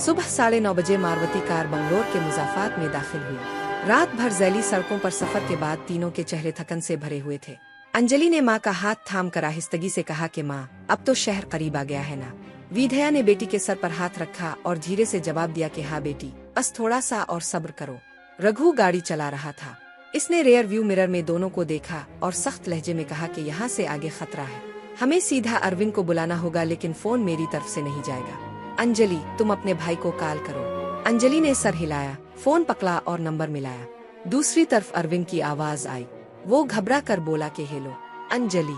सुबह 9:30 बजे मारवती कार बंगलोर के मुजाफात में दाखिल हुई। रात भर जैली सड़कों पर सफर के बाद तीनों के चेहरे थकन से भरे हुए थे। अंजलि ने माँ का हाथ थाम कर आहिस्तगी से कहा कि माँ, अब तो शहर करीब आ गया है ना। विधया ने बेटी के सर पर हाथ रखा और धीरे से जवाब दिया कि हाँ बेटी, बस थोड़ा सा और सब्र करो। रघु गाड़ी चला रहा था। इसने रेयर व्यू मिरर में दोनों को देखा और सख्त लहजे में कहा कि यहाँ से आगे खतरा है। हमें सीधा अरविंद को बुलाना होगा, लेकिन फोन मेरी तरफ से नहीं जाएगा। अंजलि, तुम अपने भाई को कॉल करो। अंजलि ने सर हिलाया, फोन पकड़ा और नंबर मिलाया। दूसरी तरफ अरविंद की आवाज आई। वो घबरा कर बोला कि हेलो अंजलि,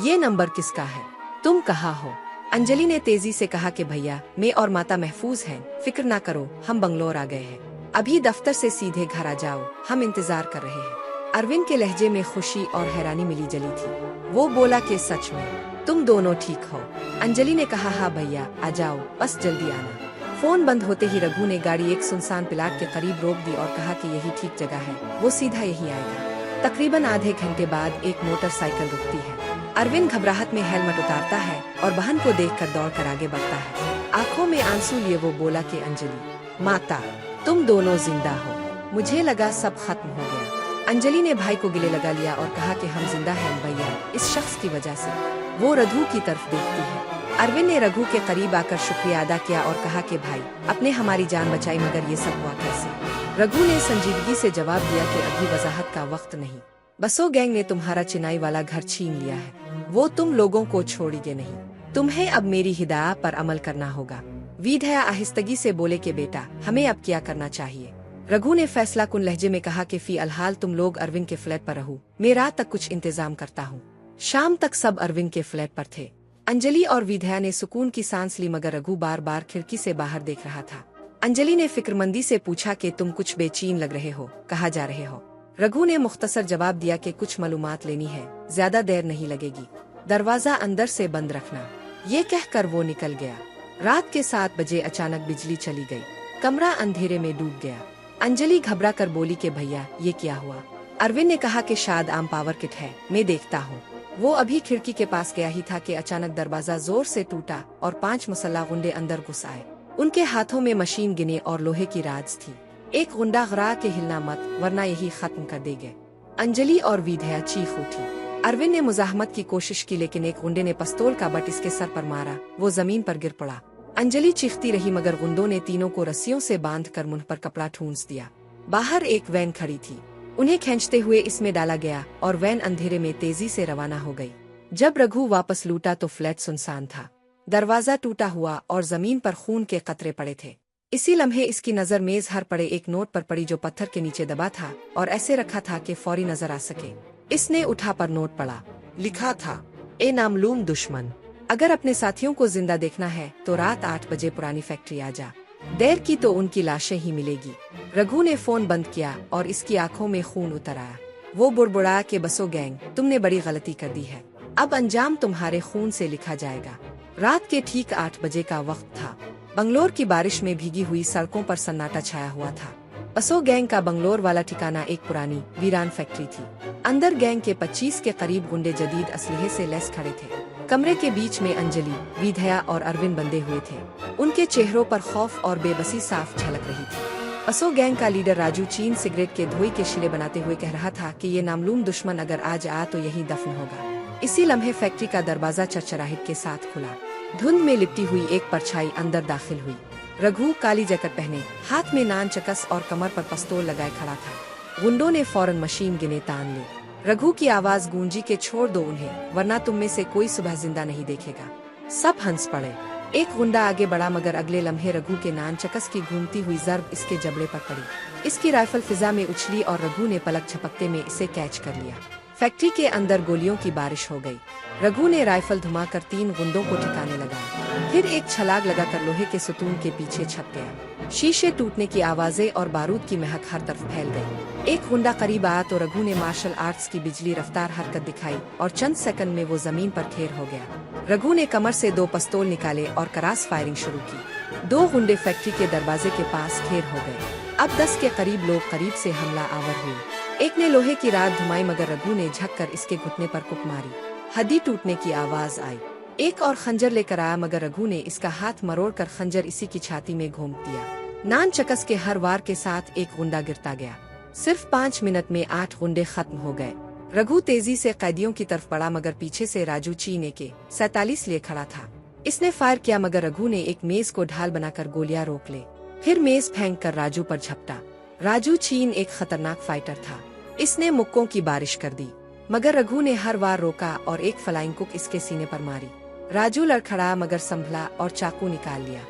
ये नंबर किसका है? तुम कहाँ हो? अंजलि ने तेजी से कहा कि भैया, मैं और माता महफूज हैं, फिक्र ना करो, हम बंगलोर आ गए हैं। अभी दफ्तर से सीधे घर आ जाओ, हम इंतजार कर रहे हैं। अरविंद के लहजे में खुशी और हैरानी मिली जली थी। वो बोला कि सच में तुम दोनों ठीक हो? अंजलि ने कहा हाँ भैया, आ जाओ, बस जल्दी आना। फोन बंद होते ही रघु ने गाड़ी एक सुनसान प्लाट के करीब रोक दी और कहा कि यही ठीक जगह है, वो सीधा यही आएगा। तकरीबन आधे घंटे बाद एक मोटरसाइकिल रुकती है। अरविंद घबराहट में हेलमेट उतारता है और बहन को देखकर दौड़कर आगे बढ़ता है। आंखों में आंसू लिए वो बोला कि अंजलि माता, तुम दोनों जिंदा हो। मुझे लगा सब खत्म हो गया। अंजलि ने भाई को गले लगा लिया और कहा कि हम जिंदा हैं भैया, इस शख्स की वजह से। वो रघु की तरफ देखती है। अरविंद ने रघु के करीब आकर शुक्रिया अदा किया और कहा कि भाई, आपने हमारी जान बचाई, मगर ये सब हुआ कैसे? रघु ने संजीदगी से जवाब दिया कि अभी वजाहत का वक्त नहीं। बसो गैंग ने तुम्हारा चिनाई वाला घर छीन लिया है। वो तुम लोगों को छोड़ेंगे नहीं। तुम्हें अब मेरी हिदायत पर अमल करना होगा। विधया आहिस्तगी से बोले कि बेटा, हमें अब क्या करना चाहिए? रघु ने फैसला कुन लहजे में कहा कि फिलहाल तुम लोग अरविंद के फ्लैट पर रहो, मैं रात तक कुछ इंतजाम करता हूँ। शाम तक सब अरविंद के फ्लैट पर थे। अंजलि और विधया ने सुकून की सांस ली, मगर रघु बार बार खिड़की से बाहर देख रहा था। अंजलि ने फिक्रमंदी से पूछा कि तुम कुछ बेचैन लग रहे हो, कहाँ जा रहे हो? रघु ने मुख्तसर जवाब दिया कि कुछ मालूमात लेनी है, ज्यादा देर नहीं लगेगी, दरवाजा अंदर से बंद रखना। ये कहकर वो निकल गया। रात के 7 बजे अचानक बिजली चली गई। कमरा अंधेरे में डूब गया। अंजलि घबरा कर बोली कि भैया, ये क्या हुआ? अरविंद ने कहा कि शायद आम पावर किट है, मैं देखता हूँ। वो अभी खिड़की के पास गया ही था कि अचानक दरवाजा जोर से टूटा और 5 मुसल्ला गुंडे अंदर घुस आए। उनके हाथों में मशीन गिने और लोहे की राड्स थी। एक गुंडा गरा के हिलना मत, वरना यही खत्म कर देंगे। अंजलि और विधया चीख उठी। अरविंद ने मुजाहमत की कोशिश की, लेकिन एक गुंडे ने पिस्तौल का बट इसके सर पर मारा। वो जमीन पर गिर पड़ा। अंजलि चीखती रही, मगर गुंडों ने तीनों को रस्सियों से बांधकर मुंह पर कपड़ा ठूंस दिया। बाहर एक वैन खड़ी थी। उन्हें खींचते हुए इसमें डाला गया और वैन अंधेरे में तेजी से रवाना हो गई। जब रघु वापस लौटा तो फ्लैट सुनसान था। दरवाजा टूटा हुआ और जमीन पर खून के कतरे पड़े थे। इसी लम्हे इसकी नजर मेज हर पड़े एक नोट पर पड़ी, जो पत्थर के नीचे दबा था और ऐसे रखा था कि फौरी नजर आ सके। इसने उठा पर नोट पड़ा। लिखा था, ए नामलूम दुश्मन, अगर अपने साथियों को जिंदा देखना है तो रात 8 बजे पुरानी फैक्ट्री आ जा। देर की तो उनकी लाशें ही मिलेगी। रघु ने फोन बंद किया और इसकी आंखों में खून उतर आया। वो बुड़बुड़ाया कि बसो गैंग, तुमने बड़ी गलती कर दी है, अब अंजाम तुम्हारे खून से लिखा जाएगा। रात के ठीक 8 बजे का वक्त था। बंगलोर की बारिश में भीगी हुई सड़कों पर सन्नाटा छाया हुआ था। बसो गैंग का बंगलोर वाला ठिकाना एक पुरानी वीरान फैक्ट्री थी। अंदर गैंग के 25 के करीब गुंडे जदीद असलहे से लैस खड़े थे। कमरे के बीच में अंजलि, विधया और अरविंद बंधे हुए थे। उनके चेहरों पर खौफ और बेबसी साफ झलक रही थी। बसो गैंग का लीडर राजू चीन सिगरेट के धुएं के शिले बनाते हुए कह रहा था कि ये नामलूम दुश्मन अगर आज आया तो यही दफन होगा। इसी लम्हे फैक्ट्री का दरवाजा चरचराहट के साथ खुला। धुंध में लिपटी हुई एक परछाई अंदर दाखिल हुई। रघु काली जैकेट पहने, हाथ में नान चकस और कमर पर पिस्तौल लगाए खड़ा था। गुंडों ने फौरन मशीन गिने तान ली। रघु की आवाज गूंजी के छोड़ दो उन्हें, वरना तुम में से कोई सुबह जिंदा नहीं देखेगा। सब हंस पड़े। एक गुंडा आगे बढ़ा, मगर अगले लम्हे रघु के नान चकस की घूमती हुई जर्ब इसके जबड़े पर पड़ी। इसकी राइफल फिजा में उछली और रघु ने पलक झपकते में इसे कैच कर लिया। फैक्ट्री के अंदर गोलियों की बारिश हो गई। रघु ने राइफल घुमाकर 3 गुंडों को ठिकाने लगाया। फिर एक छलांग लगाकर लोहे के सुतून के पीछे छप गया। शीशे टूटने की आवाजें और बारूद की महक हर तरफ फैल गई। एक गुंडा करीब आया तो रघु ने मार्शल आर्ट्स की बिजली रफ्तार हरकत दिखाई और चंद सेकंड में वो जमीन पर ढेर हो गया। रघु ने कमर से 2 पिस्तौल निकाले और करास फायरिंग शुरू की। 2 गुंडे फैक्ट्री के दरवाजे के पास ढेर हो गए। अब 10 के करीब लोग करीब से हमला आवर हुए। एक ने लोहे की राड घुमाई, मगर रघु ने झक कर इसके घुटने पर कुप मारी। हड्डी टूटने की आवाज आई। एक और खंजर लेकर आया, मगर रघु ने इसका हाथ मरोड़कर खंजर इसी की छाती में घोंप दिया। नान चकस के हर वार के साथ एक गुंडा गिरता गया। सिर्फ 5 मिनट में 8 गुंडे खत्म हो गए। रघु तेजी से कैदियों की तरफ बढ़ा, मगर पीछे से राजू चीन AK-47 लिए खड़ा था। इसने फायर किया, मगर रघु ने एक मेज को ढाल बनाकर गोलियां रोक ले। फिर मेज फेंक कर राजू पर झपटा। राजू चीन एक खतरनाक फाइटर था। इसने मुक्कों की बारिश कर दी, मगर रघु ने हर वार रोका और एक फ्लाइंग कुक इसके सीने पर मारी। राजू लड़खड़ा, मगर संभला और चाकू निकाल लिया।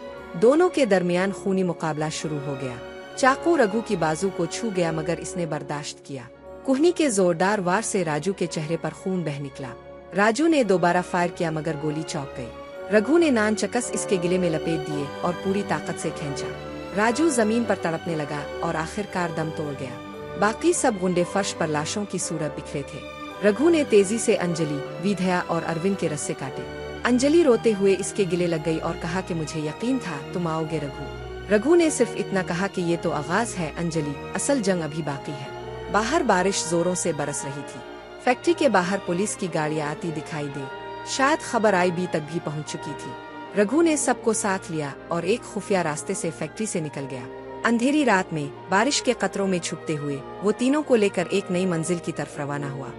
दोनों के दरमियान खूनी मुकाबला शुरू हो गया। चाकू रघु की बाजू को छू गया, मगर इसने बर्दाश्त किया। कुहनी के जोरदार वार से राजू के चेहरे पर खून बह निकला। राजू ने दोबारा फायर किया, मगर गोली चौंक गई। रघु ने नान चकस इसके गले में लपेट दिए और पूरी ताकत से खींचा। राजू जमीन पर तड़पने लगा और आखिरकार दम तोड़ गया। बाकी सब गुंडे फर्श पर लाशों की सूरत बिखरे थे। रघु ने तेजी से अंजलि, विद्या और अरविंद के रस्से काटे। अंजलि रोते हुए इसके गिले लग गई और कहा कि मुझे यकीन था तुम आओगे रघु। रघु ने सिर्फ इतना कहा कि ये तो आगाज है अंजलि, असल जंग अभी बाकी है। बाहर बारिश जोरों से बरस रही थी। फैक्ट्री के बाहर पुलिस की गाड़ियां आती दिखाई दी। शायद खबर आई भी तक भी पहुंच चुकी थी। रघु ने सबको साथ लिया और एक खुफिया रास्ते से फैक्ट्री से निकल गया। अंधेरी रात में बारिश के कतरों में छुपते हुए वो तीनों को लेकर एक नई मंजिल की तरफ रवाना हुआ।